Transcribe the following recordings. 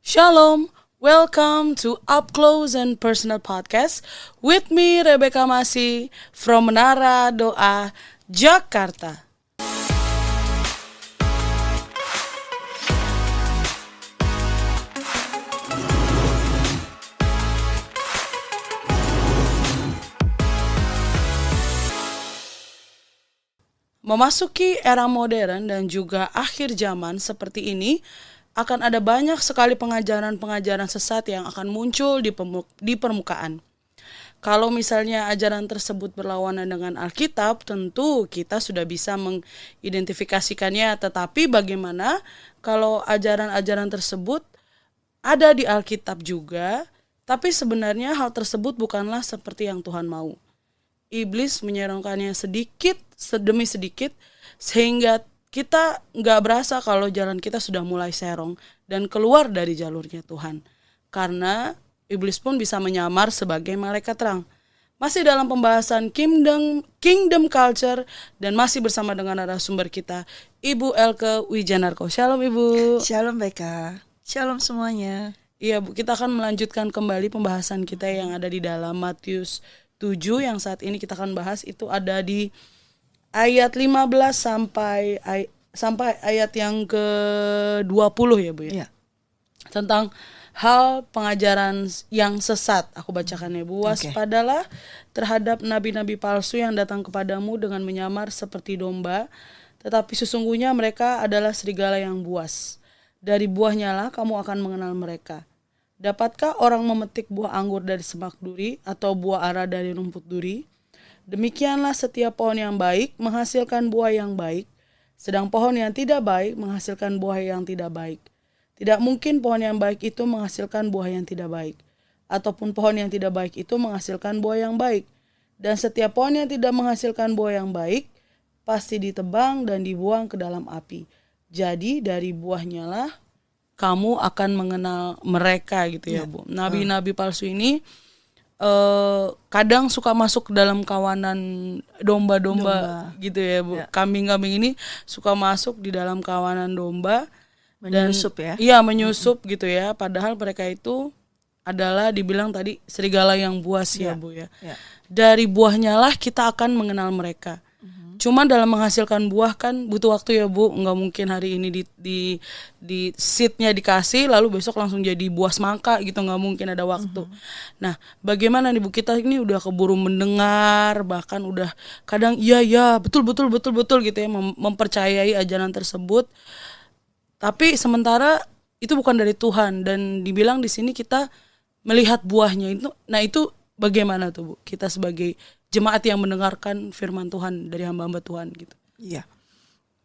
Shalom, welcome to Up Close and Personal Podcast with me Rebecca Masih from Menara Doa, Jakarta. Memasuki era modern dan juga akhir zaman seperti ini, akan ada banyak sekali pengajaran-pengajaran sesat yang akan muncul di permukaan. Kalau misalnya ajaran tersebut berlawanan dengan Alkitab, tentu kita sudah bisa mengidentifikasikannya. Tetapi bagaimana kalau ajaran-ajaran tersebut ada di Alkitab juga, tapi sebenarnya hal tersebut bukanlah seperti yang Tuhan mau. Iblis menyerongkannya sedikit demi sedikit sehingga kita nggak berasa kalau jalan kita sudah mulai serong dan keluar dari jalurnya Tuhan. Karena iblis pun bisa menyamar sebagai malaikat terang. Masih dalam pembahasan kingdom culture dan masih bersama dengan narasumber kita, Ibu Elke Wijanarko. Shalom Ibu. Shalom Beka. Shalom semuanya. Iya Bu, kita akan melanjutkan kembali pembahasan kita yang ada di dalam Matius 7 yang saat ini kita akan bahas. Itu ada di ayat 15 sampai ayat yang ke-20 ya Bu ya. Iya. Tentang hal pengajaran yang sesat. Aku bacakan ya Bu. Waspadalah terhadap nabi-nabi palsu yang datang kepadamu dengan menyamar seperti domba, tetapi sesungguhnya mereka adalah serigala yang buas. Dari buahnya lah kamu akan mengenal mereka. Dapatkah orang memetik buah anggur dari semak duri atau buah ara dari rumput duri? Demikianlah setiap pohon yang baik menghasilkan buah yang baik, sedang pohon yang tidak baik menghasilkan buah yang tidak baik. Tidak mungkin pohon yang baik itu menghasilkan buah yang tidak baik, ataupun pohon yang tidak baik itu menghasilkan buah yang baik. Dan setiap pohon yang tidak menghasilkan buah yang baik, pasti ditebang dan dibuang ke dalam api. Jadi dari buahnya lah kamu akan mengenal mereka gitu ya Bu. Nabi-nabi palsu ini kadang suka masuk ke dalam kawanan domba-domba gitu ya Bu. Kambing-kambing ini suka masuk di dalam kawanan domba Menyusup dan, ya. Iya menyusup gitu ya. Padahal mereka itu adalah dibilang tadi serigala yang buas ya Bu ya. Dari buahnya lah kita akan mengenal mereka. Cuma dalam menghasilkan buah kan butuh waktu ya Bu. Nggak mungkin hari ini di seednya dikasih lalu besok langsung jadi buah semangka gitu. Nggak mungkin, ada waktu. Nah bagaimana nih Bu, kita ini udah keburu mendengar, bahkan udah kadang iya betul gitu ya, mempercayai ajaran tersebut. Tapi sementara itu bukan dari Tuhan dan dibilang di sini kita melihat buahnya itu. Nah itu bagaimana tuh Bu, kita sebagai jemaat yang mendengarkan firman Tuhan dari hamba-hamba Tuhan gitu. Iya.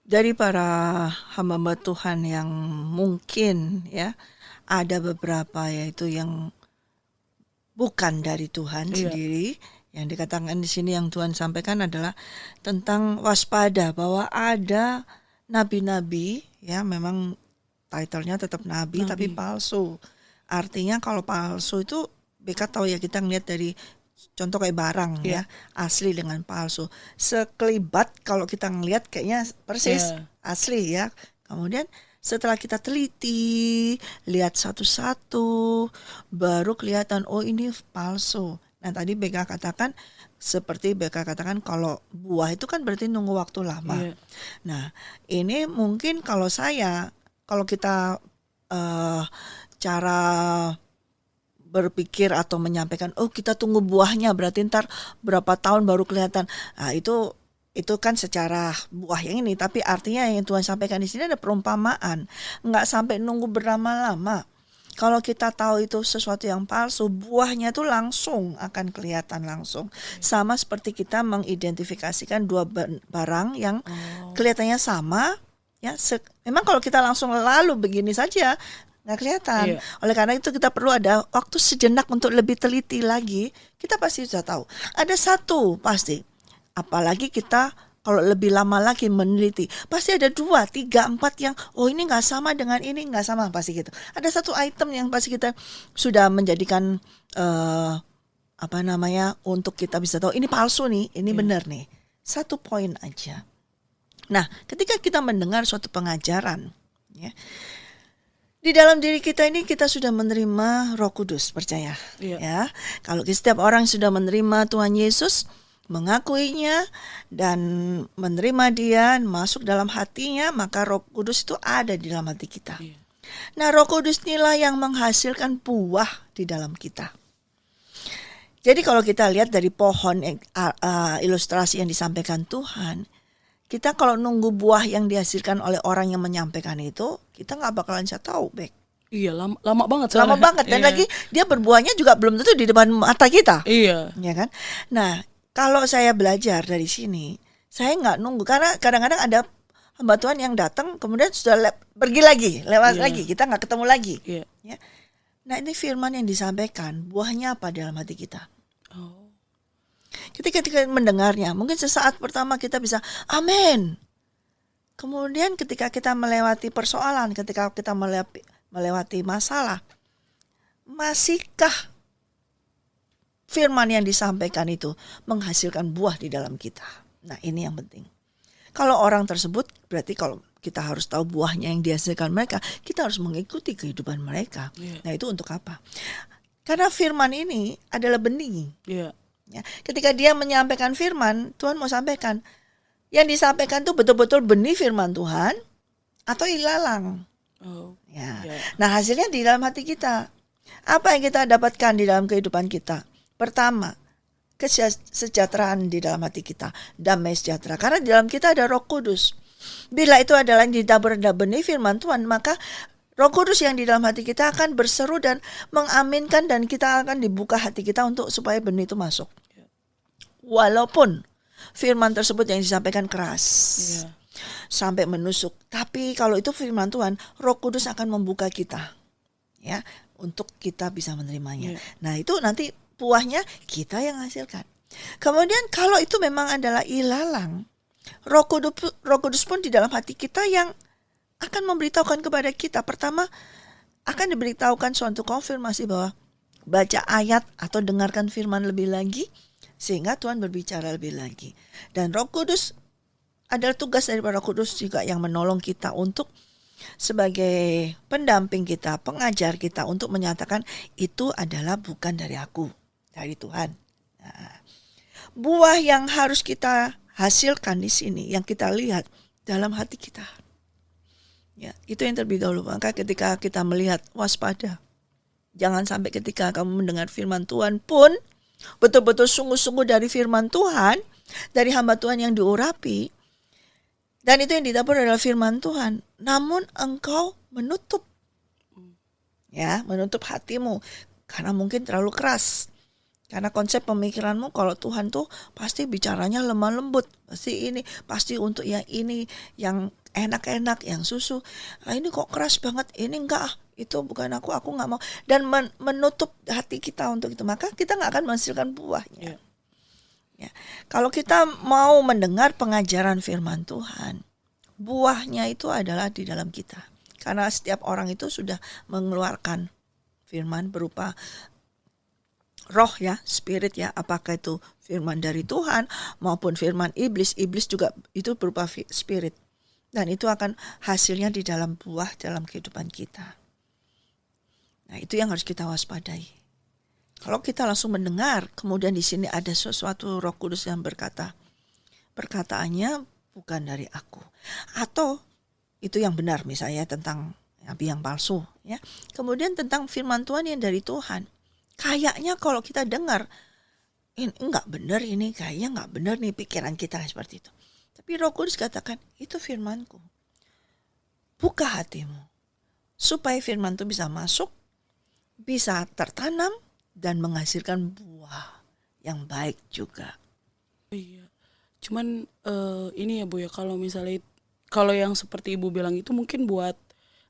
Dari para hamba-hamba Tuhan yang mungkin ya ada beberapa yaitu yang bukan dari Tuhan sendiri. Yang dikatakan di sini yang Tuhan sampaikan adalah tentang waspada bahwa ada nabi-nabi ya, memang titlenya tetap nabi tapi palsu. Artinya kalau palsu itu Beka tahu ya, kita ngeliat dari contoh kayak barang ya, asli dengan palsu. Sekelibat kalau kita ngeliat kayaknya persis asli ya. Kemudian setelah kita teliti, lihat satu-satu, baru kelihatan oh ini palsu. Nah tadi Beka katakan, seperti Beka katakan kalau buah itu kan berarti nunggu waktu lama. Nah ini mungkin kalau kita cara berpikir atau menyampaikan, oh kita tunggu buahnya berarti ntar berapa tahun baru kelihatan. Nah, itu kan secara buah yang ini, tapi artinya yang Tuhan sampaikan di sini ada perumpamaan, nggak sampai nunggu berlama-lama. Kalau kita tahu itu sesuatu yang palsu, buahnya tuh langsung akan kelihatan langsung. Sama seperti kita mengidentifikasikan dua barang yang kelihatannya sama, ya. Memang kalau kita langsung lalu begini saja nggak kelihatan. Oleh karena itu kita perlu ada waktu sejenak untuk lebih teliti lagi. Kita pasti sudah tahu. Ada satu pasti. Apalagi kita kalau lebih lama lagi meneliti, pasti ada 2, 3, 4 yang oh ini nggak sama dengan ini, nggak sama pasti gitu. Ada satu item yang pasti kita sudah menjadikan untuk kita bisa tahu ini palsu nih, ini benar nih. Satu poin aja. Nah, ketika kita mendengar suatu pengajaran, ya, Di dalam diri kita ini kita sudah menerima Roh Kudus, percaya. Iya. Ya, kalau setiap orang sudah menerima Tuhan Yesus, mengakuinya dan menerima Dia masuk dalam hatinya, maka Roh Kudus itu ada di dalam hati kita. Iya. Nah, Roh Kudus inilah yang menghasilkan buah di dalam kita. Jadi kalau kita lihat dari pohon ilustrasi yang disampaikan Tuhan, kita kalau nunggu buah yang dihasilkan oleh orang yang menyampaikan itu, kita nggak bakalan bisa tahu, Bek. Iya, lama banget Lama soalnya. banget. Dan Iya. lagi dia berbuahnya juga belum tentu di depan mata kita. Iya. Ya kan? Nah, kalau saya belajar dari sini, saya nggak nunggu. Karena kadang-kadang ada hamba Tuhan yang datang, kemudian sudah pergi lagi, lewat Iya. lagi. Kita nggak ketemu lagi. Iya. Ya. Nah, ini firman yang disampaikan, buahnya apa dalam hati kita? Oh. Ketika kita mendengarnya, mungkin sesaat pertama kita bisa, amin. Kemudian ketika kita melewati persoalan, ketika kita melewati masalah, masihkah firman yang disampaikan itu menghasilkan buah di dalam kita? Nah, ini yang penting. Kalau orang tersebut, berarti kalau kita harus tahu buahnya yang dihasilkan mereka, kita harus mengikuti kehidupan mereka. Iya. Nah, itu untuk apa? Karena firman ini adalah benih. Iya. Ya, ketika dia menyampaikan firman, Tuhan mau sampaikan, yang disampaikan itu betul-betul benih firman Tuhan atau ilalang. Oh. Ya. Iya. Nah, hasilnya di dalam hati kita. Apa yang kita dapatkan di dalam kehidupan kita? Pertama, kesejahteraan di dalam hati kita, damai sejahtera. Karena di dalam kita ada Roh Kudus. Bila itu adalah yang ditabur benih firman Tuhan, maka Roh Kudus yang di dalam hati kita akan berseru dan mengaminkan, dan kita akan dibuka hati kita untuk supaya benih itu masuk. Walaupun firman tersebut yang disampaikan keras, Iya. sampai menusuk, tapi kalau itu firman Tuhan, Roh Kudus akan membuka kita, ya, untuk kita bisa menerimanya. Iya. Nah, itu nanti buahnya kita yang hasilkan. Kemudian kalau itu memang adalah ilalang, Roh Kudus pun di dalam hati kita yang akan memberitahukan kepada kita. Pertama, akan diberitahukan suatu konfirmasi bahwa baca ayat atau dengarkan firman lebih lagi, sehingga Tuhan berbicara lebih lagi. Dan Roh Kudus adalah tugas dari Roh Kudus juga yang menolong kita untuk sebagai pendamping kita, pengajar kita untuk menyatakan itu adalah bukan dari aku, dari Tuhan. Nah, buah yang harus kita hasilkan di sini, yang kita lihat dalam hati kita. Ya, itu yang terlebih dahulu. Maka ketika kita melihat, waspada. Jangan sampai ketika kamu mendengar firman Tuhan pun betul-betul sungguh-sungguh dari firman Tuhan, dari hamba Tuhan yang diurapi, dan itu yang ditabur adalah firman Tuhan, namun engkau menutup, ya, menutup hatimu karena mungkin terlalu keras. Karena konsep pemikiranmu kalau Tuhan tuh pasti bicaranya lemah lembut, pasti ini, pasti untuk yang ini, yang enak-enak, yang susu. Nah, ini kok keras banget, ini enggak, itu bukan aku nggak mau. Dan menutup hati kita untuk itu, maka kita nggak akan menghasilkan buahnya. Yeah. Ya. Kalau kita mau mendengar pengajaran firman Tuhan, buahnya itu adalah di dalam kita. Karena setiap orang itu sudah mengeluarkan firman berupa roh, ya, spirit, ya, apakah itu firman dari Tuhan maupun firman iblis. Iblis juga itu berupa spirit. Dan itu akan hasilnya di dalam buah dalam kehidupan kita. Nah, itu yang harus kita waspadai. Kalau kita langsung mendengar, kemudian di sini ada sesuatu Roh Kudus yang berkata, perkataannya bukan dari aku. Atau itu yang benar, misalnya tentang nabi yang palsu, ya. Kemudian tentang firman Tuhan yang dari Tuhan. Kayaknya kalau kita dengar, ini enggak benar, ini kayaknya enggak benar nih pikiran kita seperti itu. Tapi Roh Kudus katakan, itu firmanku. Buka hatimu, supaya firman itu bisa masuk, bisa tertanam, dan menghasilkan buah yang baik juga. Iya. Cuman ini ya Bu ya, kalau misalnya kalau yang seperti Ibu bilang itu mungkin buat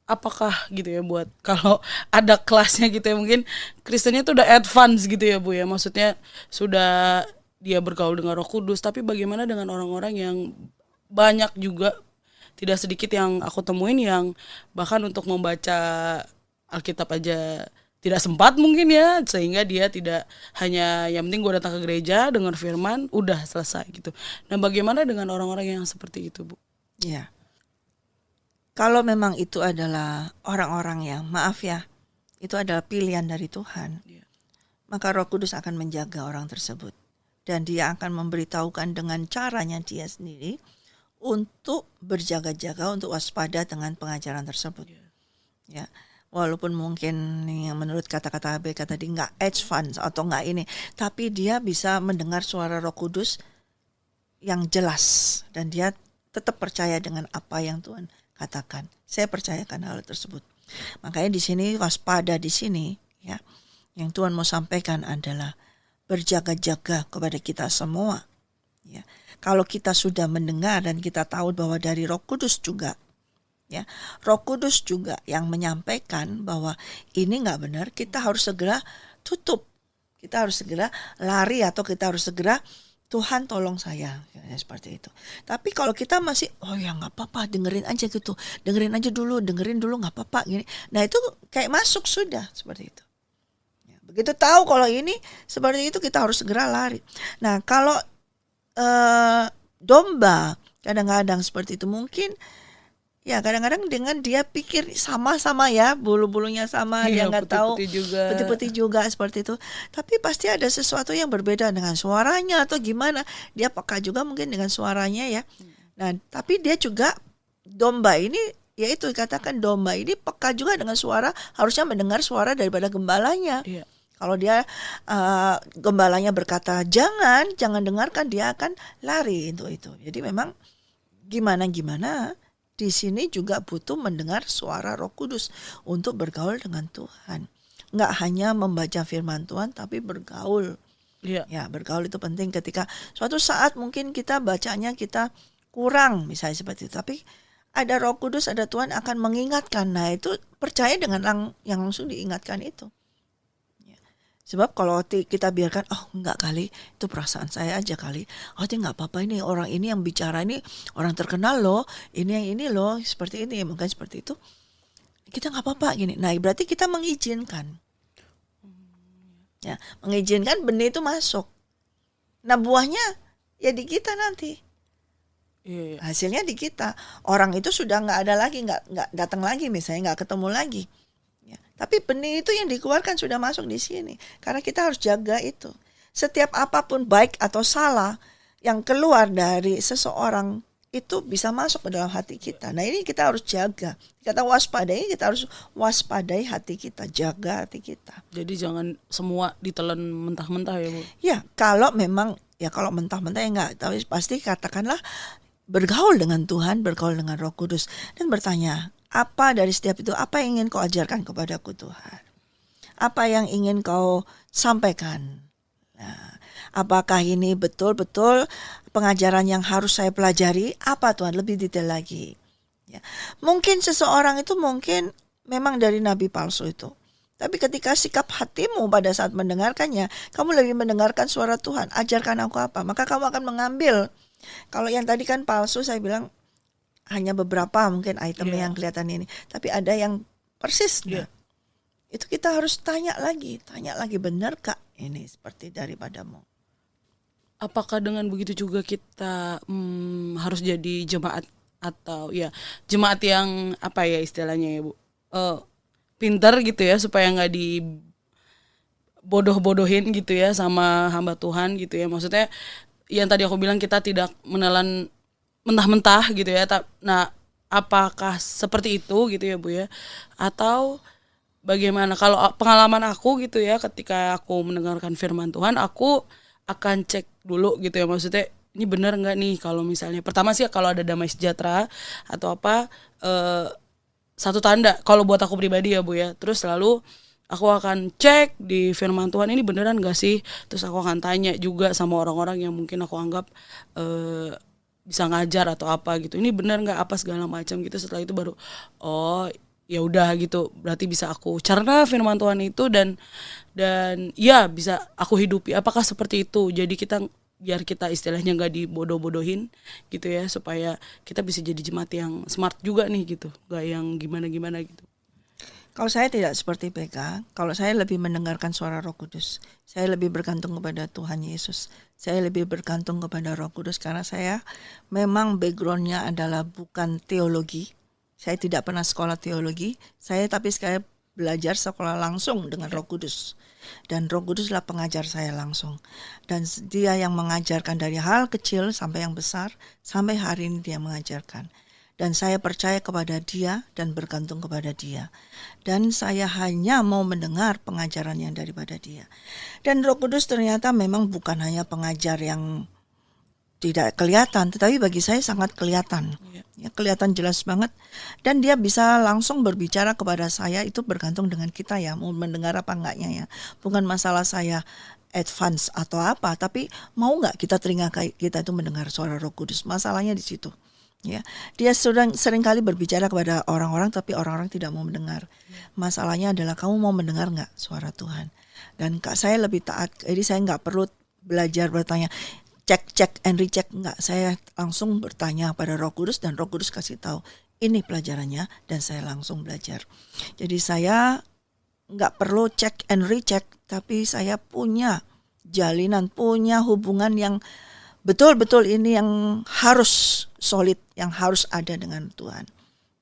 apakah gitu ya, buat kalau ada kelasnya gitu ya, mungkin Kristennya tuh udah advance gitu ya Bu ya, maksudnya sudah dia bergaul dengan Roh Kudus, tapi bagaimana dengan orang-orang yang banyak juga, tidak sedikit yang aku temuin yang bahkan untuk membaca Alkitab aja tidak sempat mungkin ya, sehingga dia tidak, hanya yang penting gue datang ke gereja dengar firman udah selesai gitu. Nah, bagaimana dengan orang-orang yang seperti itu Bu? Ya. kalau memang itu adalah orang-orang yang, maaf ya, itu adalah pilihan dari Tuhan, maka Roh Kudus akan menjaga orang tersebut. Dan dia akan memberitahukan dengan caranya dia sendiri untuk berjaga-jaga, untuk waspada dengan pengajaran tersebut. Ya, walaupun mungkin yang menurut kata-kata ABK tadi nggak advance atau nggak ini, tapi dia bisa mendengar suara Roh Kudus yang jelas dan dia tetap percaya dengan apa yang Tuhan katakan. Saya percayakan hal tersebut. Makanya di sini waspada di sini, ya, yang Tuhan mau sampaikan adalah berjaga-jaga kepada kita semua. Ya, kalau kita sudah mendengar dan kita tahu bahwa dari Roh Kudus juga, ya, Roh Kudus juga yang menyampaikan bahwa ini nggak benar, kita harus segera tutup, kita harus segera lari atau kita harus segera Tuhan tolong saya, ya, seperti itu. Tapi kalau kita masih, oh ya nggak apa-apa, dengerin aja gitu, dengerin dulu nggak apa-apa gini. Nah itu kayak masuk sudah seperti itu. Begitu tahu kalau ini seperti itu kita harus segera lari. Nah kalau domba kadang-kadang seperti itu mungkin ya kadang-kadang dengan dia pikir sama-sama ya bulu-bulunya sama, dia nggak tahu putih-putih juga seperti itu. Tapi pasti ada sesuatu yang berbeda dengan suaranya atau gimana. Dia peka juga mungkin dengan suaranya ya. Nah tapi dia juga domba ini, yaitu katakan domba ini peka juga dengan suara, harusnya mendengar suara daripada gembalanya. Iya. Kalau dia gembalanya berkata jangan dengarkan, dia akan lari itu. Jadi memang gimana di sini juga butuh mendengar suara Roh Kudus untuk bergaul dengan Tuhan. Nggak hanya membaca firman Tuhan tapi bergaul. Iya. Ya, bergaul itu penting ketika suatu saat mungkin kita bacanya kita kurang misalnya seperti itu. Tapi ada Roh Kudus, ada Tuhan akan mengingatkan. Nah itu percaya dengan yang langsung diingatkan itu. Sebab kalau kita biarkan, oh enggak kali, itu perasaan saya aja kali. Oh itu enggak apa-apa, ini orang ini yang bicara ini orang terkenal loh, ini yang ini loh, seperti ini, mungkin seperti itu. Kita enggak apa-apa gini. Nah berarti kita mengizinkan. Ya, mengizinkan benih itu masuk. Nah buahnya ya di kita nanti. Iya. Hasilnya di kita. Orang itu sudah enggak ada lagi, enggak datang lagi misalnya, enggak ketemu lagi. Tapi benih itu yang dikeluarkan sudah masuk di sini. Karena kita harus jaga itu. Setiap apapun baik atau salah yang keluar dari seseorang itu bisa masuk ke dalam hati kita. Nah ini kita harus jaga. Kata waspadai, kita harus waspadai hati kita. Jaga hati kita. Jadi jangan semua ditelan mentah-mentah ya Bu? Ya kalau memang, ya kalau mentah-mentah ya enggak. Tapi pasti katakanlah bergaul dengan Tuhan, bergaul dengan Roh Kudus. Dan bertanya, apa dari setiap itu, apa yang ingin kau ajarkan kepadaku Tuhan? Apa yang ingin kau sampaikan? Nah, apakah ini betul-betul pengajaran yang harus saya pelajari? Apa Tuhan? Lebih detail lagi. Ya. Mungkin seseorang itu mungkin memang dari nabi palsu itu. Tapi ketika sikap hatimu pada saat mendengarkannya, kamu lebih mendengarkan suara Tuhan. Ajarkan aku apa? Maka kamu akan mengambil. Kalau yang tadi kan palsu, saya bilang, hanya beberapa mungkin item yang kelihatan ini, tapi ada yang persis. Itu kita harus tanya lagi, benar kak ini seperti daripadamu? Apakah dengan begitu juga kita harus jadi jemaat atau ya jemaat yang apa ya istilahnya ya Bu, pintar gitu ya supaya nggak dibodoh-bodohin gitu ya sama hamba Tuhan gitu ya, maksudnya yang tadi aku bilang kita tidak menelan mentah-mentah gitu ya. Nah, apakah seperti itu gitu ya Bu ya? Atau bagaimana? Kalau pengalaman aku gitu ya, ketika aku mendengarkan firman Tuhan, aku akan cek dulu gitu ya. Maksudnya ini benar nggak nih? Kalau misalnya pertama sih kalau ada damai sejahtera atau apa, satu tanda. Kalau buat aku pribadi ya Bu ya. Terus lalu aku akan cek di firman Tuhan ini beneran nggak sih? Terus aku akan tanya juga sama orang-orang yang mungkin aku anggap bisa ngajar atau apa gitu, ini benar nggak apa segala macam gitu. Setelah itu baru oh ya udah gitu, berarti bisa aku cerna firman Tuhan itu dan ya bisa aku hidupi. Apakah seperti itu? Jadi kita biar kita istilahnya nggak dibodoh-bodohin gitu ya, supaya kita bisa jadi jemaat yang smart juga nih gitu, nggak yang gimana-gimana gitu. Kalau saya tidak seperti PK, kalau saya lebih mendengarkan suara Roh Kudus, saya lebih bergantung kepada Tuhan Yesus, saya lebih bergantung kepada Roh Kudus karena saya memang backgroundnya adalah bukan teologi, Saya tidak pernah sekolah teologi, tapi sekali belajar sekolah langsung dengan Roh Kudus. Dan Roh Kuduslah pengajar saya langsung. Dan dia yang mengajarkan dari hal kecil sampai yang besar, sampai hari ini dia mengajarkan. Dan saya percaya kepada dia dan bergantung kepada dia. Dan saya hanya mau mendengar pengajaran yang daripada dia. Dan Roh Kudus ternyata memang bukan hanya pengajar yang tidak kelihatan, tetapi bagi saya sangat kelihatan. Ya, kelihatan jelas banget. Dan dia bisa langsung berbicara kepada saya, itu bergantung dengan kita ya, mau mendengar apa enggaknya ya. Bukan masalah saya advance atau apa, tapi mau enggak kita telinga kita itu mendengar suara Roh Kudus. Masalahnya di situ. Ya, dia sering kali berbicara kepada orang-orang, tapi orang-orang tidak mau mendengar. Masalahnya adalah kamu mau mendengar enggak suara Tuhan. Dan saya lebih taat, jadi saya enggak perlu belajar bertanya, cek and recheck, enggak, saya langsung bertanya pada Roh Kudus dan Roh Kudus kasih tahu ini pelajarannya dan saya langsung belajar. Jadi saya enggak perlu cek and recheck, tapi saya punya jalinan, punya hubungan yang betul-betul ini yang harus solid, yang harus ada dengan Tuhan.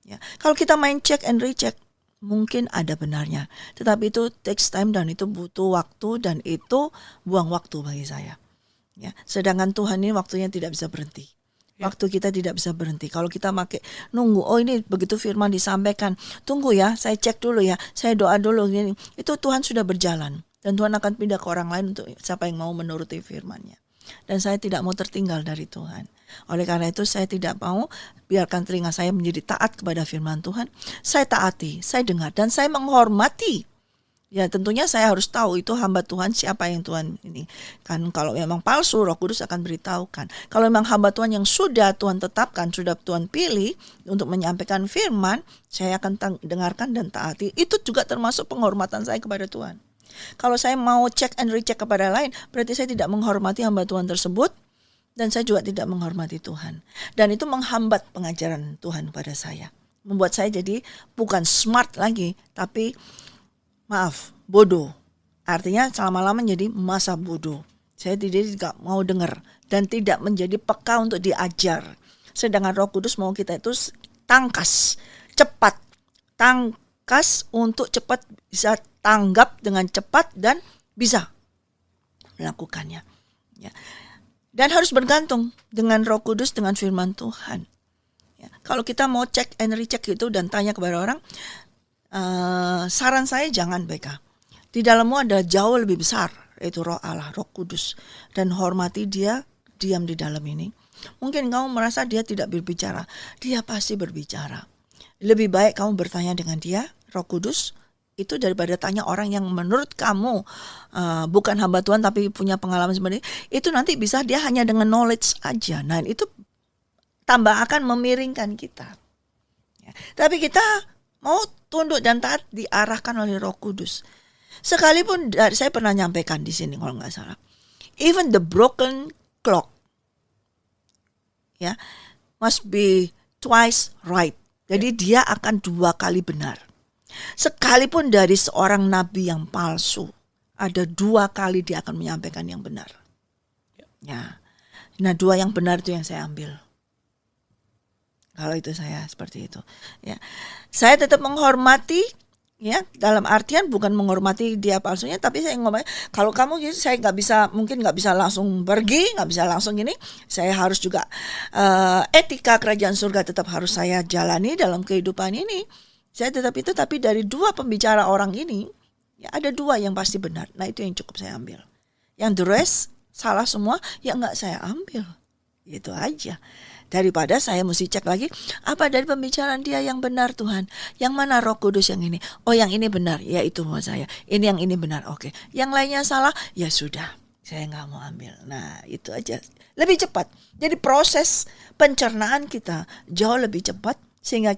Ya, kalau kita main cek and recheck mungkin ada benarnya, tetapi itu takes time dan itu butuh waktu dan itu buang waktu bagi saya. Ya, sedangkan Tuhan ini waktunya tidak bisa berhenti. Waktu kita tidak bisa berhenti. Kalau kita pakai nunggu, oh ini begitu firman disampaikan, tunggu ya, saya cek dulu ya, saya doa dulu gini. Itu Tuhan sudah berjalan dan Tuhan akan pindah ke orang lain untuk siapa yang mau menuruti firman-Nya. Dan saya tidak mau tertinggal dari Tuhan. Oleh karena itu saya tidak mau biarkan telinga saya menjadi taat kepada firman Tuhan. Saya taati, saya dengar dan saya menghormati. Ya tentunya saya harus tahu itu hamba Tuhan siapa yang Tuhan ini. Kan kalau memang palsu Roh Kudus akan beritahukan. Kalau memang hamba Tuhan yang sudah Tuhan tetapkan, sudah Tuhan pilih untuk menyampaikan firman, saya akan dengarkan dan taati. Itu juga termasuk penghormatan saya kepada Tuhan. Kalau saya mau cek and recheck kepada lain, berarti saya tidak menghormati hamba Tuhan tersebut. Dan saya juga tidak menghormati Tuhan. Dan itu menghambat pengajaran Tuhan pada saya. Membuat saya jadi bukan smart lagi, tapi bodoh. Artinya selama-lama jadi masa bodoh. Saya tidak mau dengar dan tidak menjadi peka untuk diajar. Sedangkan Roh Kudus mau kita itu tangkas, cepat. Tangkas untuk cepat bisa tanggap dengan cepat dan bisa melakukannya. Ya. Dan harus bergantung dengan Roh Kudus, dengan firman Tuhan. Ya. Kalau kita mau cek and recheck itu dan tanya kepada orang, saran saya jangan BK. Di dalammu ada jauh lebih besar, yaitu Roh Allah, Roh Kudus. Dan hormati dia, diam di dalam ini. Mungkin kamu merasa dia tidak berbicara. Dia pasti berbicara. Lebih baik kamu bertanya dengan dia, Roh Kudus, itu daripada tanya orang yang menurut kamu bukan hamba Tuhan tapi punya pengalaman seperti itu. Nanti bisa dia hanya dengan knowledge aja. Nah itu tambah akan memiringkan kita. Ya. Tapi kita mau tunduk dan taat diarahkan oleh Roh Kudus. Sekalipun saya pernah nyampaikan di sini kalau nggak salah, even the broken clock, ya, must be twice right. Jadi dia akan 2 kali benar. Sekalipun dari seorang nabi yang palsu, ada 2 kali dia akan menyampaikan yang benar. Ya, nah 2 yang benar itu yang saya ambil. Kalau itu saya seperti itu, ya. Saya tetap menghormati, ya, dalam artian bukan menghormati dia palsunya, tapi saya ngomong kalau kamu gitu, saya mungkin nggak bisa langsung pergi, nggak bisa langsung gini. Saya harus juga etika kerajaan surga tetap harus saya jalani dalam kehidupan ini. Saya tetap itu, tapi dari 2 pembicara orang ini, ya ada 2 yang pasti benar. Nah itu yang cukup saya ambil. Yang the rest salah semua, ya nggak saya ambil. Itu aja. Daripada saya mesti cek lagi, apa dari pembicaraan dia yang benar Tuhan? Yang mana Roh Kudus yang ini? Oh yang ini benar, ya itu mau saya. Ini yang ini benar, oke. Yang lainnya salah, ya sudah, saya nggak mau ambil. Nah itu aja, lebih cepat. Jadi proses pencernaan kita jauh lebih cepat, sehingga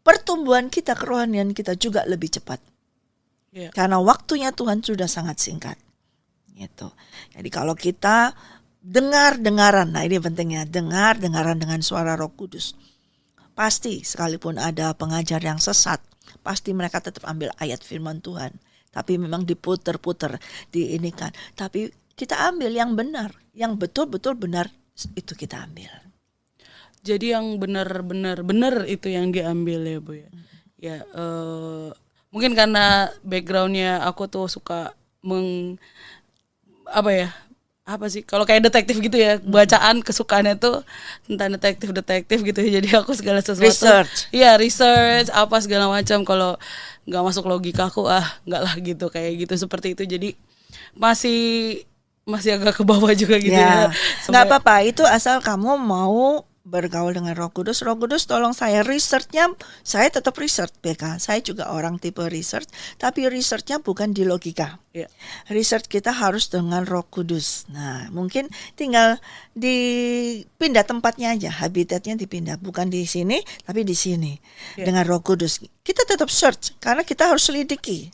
pertumbuhan kita, kerohanian kita juga lebih cepat. Yeah. Karena waktunya Tuhan sudah sangat singkat. Gitu. Jadi kalau kita dengar-dengaran, nah ini pentingnya, dengar-dengaran dengan suara Roh Kudus. Pasti sekalipun ada pengajar yang sesat, pasti mereka tetap ambil ayat firman Tuhan. Tapi memang diputer-puter, diinikan. Tapi kita ambil yang benar, yang betul-betul benar, itu kita ambil. Jadi yang benar itu yang diambil ya Bu ya. Ya mungkin karena backgroundnya aku tuh suka apa sih kalau kayak detektif gitu ya, bacaan kesukaannya tuh tentang detektif gitu ya. Jadi aku segala sesuatu research apa segala macam, kalau nggak masuk logika aku nggak lah gitu, kayak gitu seperti itu. Jadi masih agak ke bawah juga gitu ya. Nggak apa-apa, itu asal kamu mau bergaul dengan Roh Kudus. Roh Kudus tolong saya, researchnya saya tetap research BK. Saya juga orang tipe research, tapi researchnya bukan di logika. Research kita harus dengan Roh Kudus. Nah, mungkin tinggal dipindah tempatnya aja, habitatnya dipindah, bukan di sini tapi di sini. Dengan Roh Kudus kita tetap search, karena kita harus selidiki.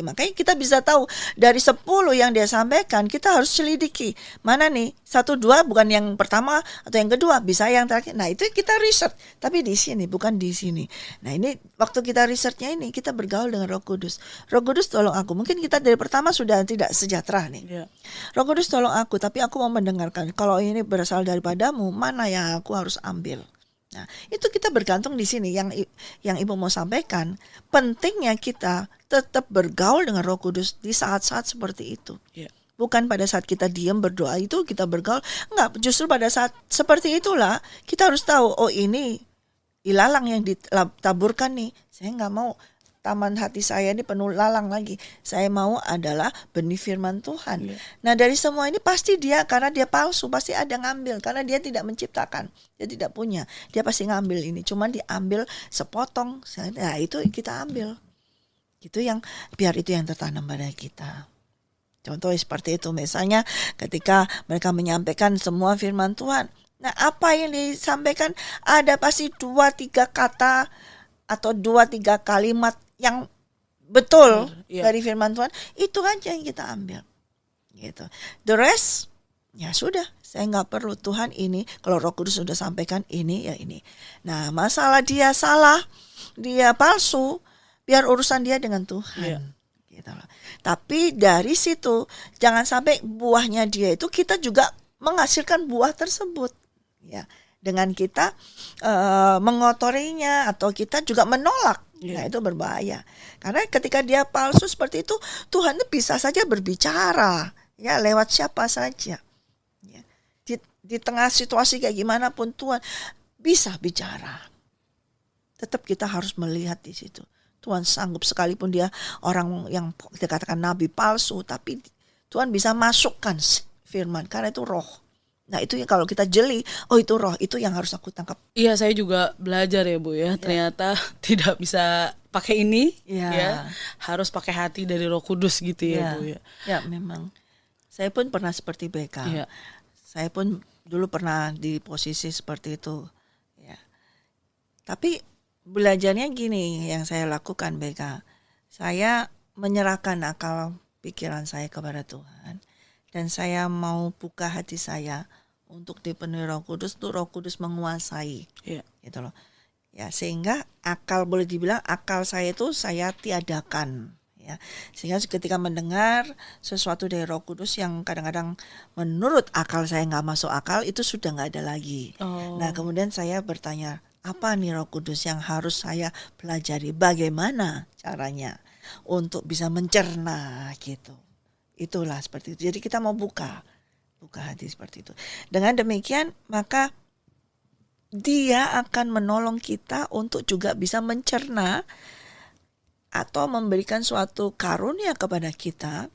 Makanya kita bisa tahu dari 10 yang dia sampaikan, kita harus selidiki mana nih 1, 2, bukan yang pertama atau yang kedua, bisa yang terakhir. Nah, itu kita research, tapi di sini bukan di sini. Nah, ini waktu kita researchnya ini kita bergaul dengan Roh Kudus. Roh Kudus tolong aku. Mungkin kita dari pertama sudah tidak sejahtera nih. Roh Kudus tolong aku, tapi aku mau mendengarkan. Kalau ini berasal daripadamu, mana yang aku harus ambil? Nah, itu kita bergantung di sini. Yang Ibu mau sampaikan, pentingnya kita tetap bergaul dengan Roh Kudus di saat-saat seperti itu. Bukan pada saat kita diam berdoa itu kita bergaul. Enggak, justru pada saat seperti itulah kita harus tahu, oh ini ilalang yang ditaburkan nih. Saya enggak mau taman hati saya ini penuh lalang lagi. Saya mau adalah benih firman Tuhan. Nah, dari semua ini pasti dia, karena dia palsu, pasti ada ngambil. Karena dia tidak menciptakan, dia tidak punya. Dia pasti ngambil ini, cuman diambil sepotong. Nah, itu kita ambil. Itu yang, biar itu yang tertanam pada kita. Contoh seperti itu, misalnya ketika mereka menyampaikan semua firman Tuhan. Nah, apa yang disampaikan ada pasti 2-3 kata atau 2-3 kalimat yang betul dari firman Tuhan, itu aja yang kita ambil. Gitu. The rest, ya sudah, saya nggak perlu. Tuhan ini, kalau Roh Kudus sudah sampaikan ini, ya ini. Nah, masalah dia salah, dia palsu, biar urusan dia dengan Tuhan. Gitu loh. Tapi dari situ, jangan sampai buahnya dia itu kita juga menghasilkan buah tersebut. Ya. Dengan kita mengotorinya atau kita juga menolak. Nah, itu berbahaya. Karena ketika dia palsu seperti itu, Tuhan itu bisa saja berbicara, ya, lewat siapa saja. Ya. Di tengah situasi kayak gimana pun Tuhan bisa bicara. Tetap kita harus melihat di situ. Tuhan sanggup, sekalipun dia orang yang dikatakan nabi palsu, tapi Tuhan bisa masukkan firman karena itu roh. Nah, itu ya, kalau kita jeli, oh itu roh, itu yang harus aku tangkap. Iya, saya juga belajar ya Bu ya. Ternyata tidak bisa pakai ini, ya harus pakai hati dari Roh Kudus gitu ya Bu ya. Ya, memang. Saya pun pernah seperti BK. Saya pun dulu pernah di posisi seperti itu. Ya. Tapi belajarnya gini yang saya lakukan BK. Saya menyerahkan akal pikiran saya kepada Tuhan. Dan saya mau buka hati saya untuk dipenuhi Roh Kudus, tuh Roh Kudus menguasai, gitu loh. Ya, sehingga akal, boleh dibilang akal saya itu saya tiadakan, ya. Sehingga ketika mendengar sesuatu dari Roh Kudus yang kadang-kadang menurut akal saya nggak masuk akal, itu sudah nggak ada lagi. Nah, kemudian saya bertanya, apa nih Roh Kudus yang harus saya pelajari? Bagaimana caranya untuk bisa mencerna gitu? Itulah seperti itu. Jadi kita mau buka hati seperti itu. Dengan demikian maka dia akan menolong kita untuk juga bisa mencerna atau memberikan suatu karunia kepada kita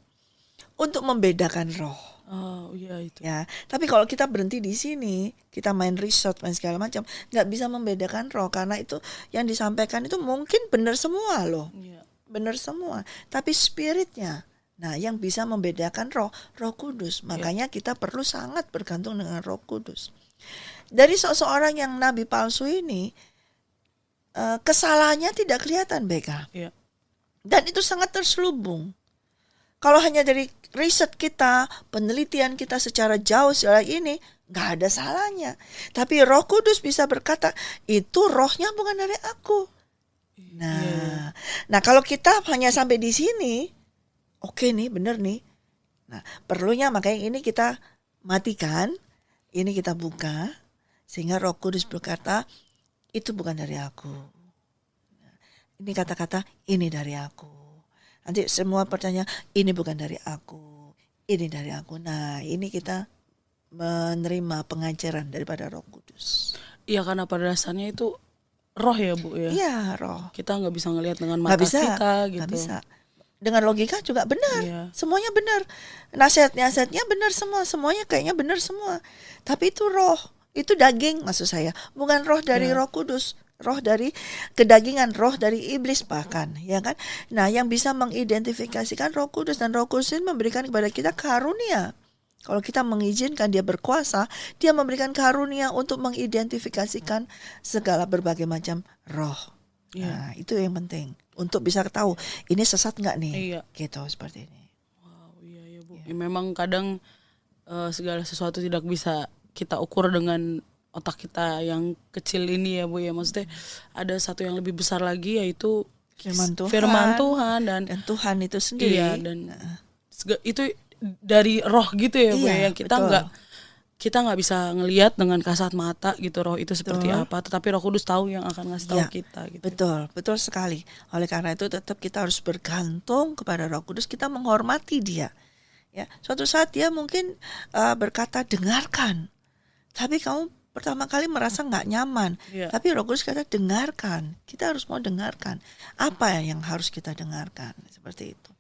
untuk membedakan roh. Oh iya itu. Ya, tapi kalau kita berhenti di sini, kita main research, main segala macam, nggak bisa membedakan roh, karena itu yang disampaikan itu mungkin benar semua loh, benar semua. Tapi spiritnya, nah, yang bisa membedakan Roh Kudus. Makanya kita perlu sangat bergantung dengan Roh Kudus. Dari seseorang yang nabi palsu ini, kesalahannya tidak kelihatan, BK. Dan itu sangat terselubung. Kalau hanya dari riset kita, penelitian kita secara jauh secara ini, nggak ada salahnya. Tapi Roh Kudus bisa berkata, itu rohnya bukan dari aku. Nah, kalau kita hanya sampai di sini, oke nih, benar nih. Nah, perlunya makanya ini kita matikan, ini kita buka, Sehingga Roh Kudus berkata, itu bukan dari aku. Ini kata-kata, ini dari aku. Nanti semua pertanyaan, ini bukan dari aku, ini dari aku. Nah, ini kita menerima pengajaran daripada Roh Kudus. Iya, karena pada dasarnya itu roh ya Bu ya. Iya, roh. Kita nggak bisa ngelihat dengan mata kita gitu. Nggak bisa. Dengan logika juga benar. Iya. Semuanya benar. Nasihat-nasihatnya benar semua. Semuanya kayaknya benar semua. Tapi itu roh. Itu daging maksud saya. Bukan roh dari Roh Kudus. Roh dari kedagingan. Roh dari iblis bahkan. Ya kan? Nah, yang bisa mengidentifikasikan Roh Kudus. Dan Roh Kudus ini memberikan kepada kita karunia. Kalau kita mengizinkan dia berkuasa, dia memberikan karunia untuk mengidentifikasikan segala berbagai macam roh. Nah, itu yang penting. Untuk bisa tahu, ini sesat nggak nih? Iya. Gitu, seperti ini. Wow, iya Bu. Ya, memang kadang segala sesuatu tidak bisa kita ukur dengan otak kita yang kecil ini ya Bu ya. Maksudnya ada satu yang lebih besar lagi, yaitu firman Tuhan dan Tuhan itu sendiri. Iya, dan itu dari roh gitu ya Bu ya. Kita nggak bisa ngelihat dengan kasat mata gitu roh itu seperti apa, tetapi Roh Kudus tahu yang akan ngasih tahu kita gitu. Betul sekali. Oleh karena itu tetap kita harus bergantung kepada Roh Kudus, kita menghormati dia. Ya, suatu saat dia mungkin berkata dengarkan. Tapi kamu pertama kali merasa nggak nyaman. Tapi Roh Kudus kata dengarkan. Kita harus mau dengarkan. Apa yang harus kita dengarkan? Seperti itu.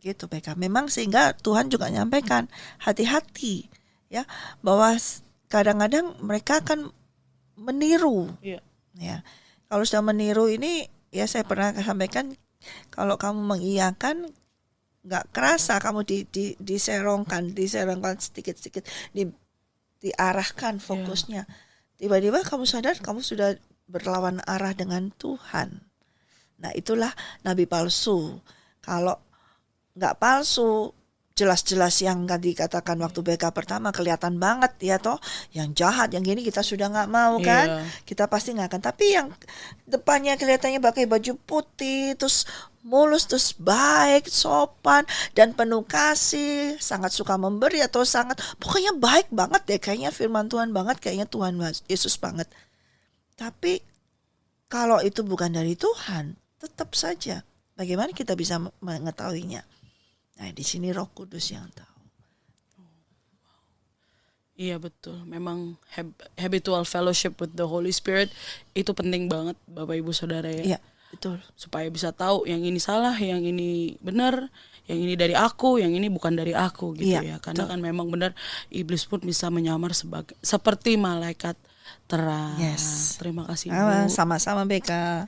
Gitu BK. Memang sehingga Tuhan juga nyampaikan hati-hati ya, bahwa kadang-kadang mereka akan meniru. Ya. Kalau sudah meniru ini ya, saya pernah sampaikan, kalau kamu mengiyakan nggak kerasa kamu diserongkan sedikit-sedikit, diarahkan fokusnya. Tiba-tiba kamu sadar kamu sudah berlawan arah dengan Tuhan. Nah, itulah nabi palsu. Kalau nggak palsu, jelas-jelas yang tadi katakan waktu BK pertama kelihatan banget ya toh, yang jahat, yang gini kita sudah nggak mau kan, kita pasti nggak akan. Tapi yang depannya kelihatannya pakai baju putih, terus mulus, terus baik, sopan, dan penuh kasih, sangat suka memberi atau sangat, pokoknya baik banget deh, kayaknya firman Tuhan banget, kayaknya Tuhan Yesus banget. Tapi kalau itu bukan dari Tuhan, tetap saja bagaimana kita bisa mengetahuinya? Nah, di sini Roh Kudus yang tahu. Iya betul. Memang habitual fellowship with the Holy Spirit itu penting banget Bapak Ibu Saudara ya. Iya, betul. Supaya bisa tahu yang ini salah, yang ini benar, yang ini dari aku, yang ini bukan dari aku gitu ya. Karena kan memang benar iblis pun bisa menyamar seperti malaikat terang. Yes. Terima kasih Bu. Sama-sama BK.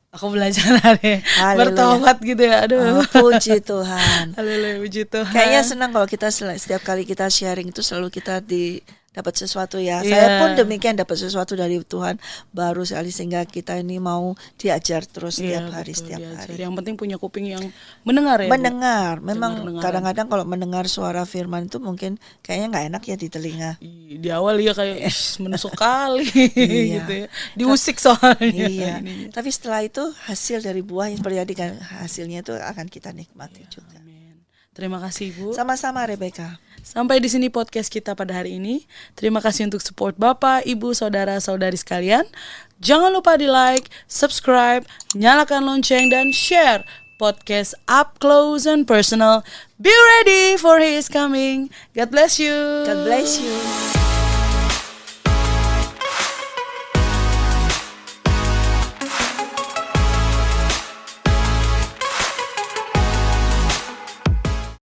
Aku belajar hari bertobat gitu ya. Aduh. Puji Tuhan. Haleluya, puji Tuhan. Kayaknya senang kalau kita setiap kali kita sharing itu selalu kita dapat sesuatu ya. Saya pun demikian, dapat sesuatu dari Tuhan baru sekali, sehingga kita ini mau diajar terus setiap hari. Yang penting punya kuping yang mendengar ya. Mendengar. Memang kadang-kadang kalau mendengar suara firman itu mungkin kayaknya nggak enak ya di telinga. Di awal ya kayak menusuk kali gitu ya. Diusik soalnya. Iya. Tapi setelah itu hasil dari buah yang terjadi, hasilnya itu akan kita nikmati juga. Terima kasih Bu. Sama-sama Rebecca. Sampai di sini podcast kita pada hari ini. Terima kasih untuk support Bapak, Ibu, Saudara-saudari sekalian. Jangan lupa di like, subscribe, nyalakan lonceng, dan share podcast Up Close and Personal. Be ready for He is coming. God bless you. God bless you.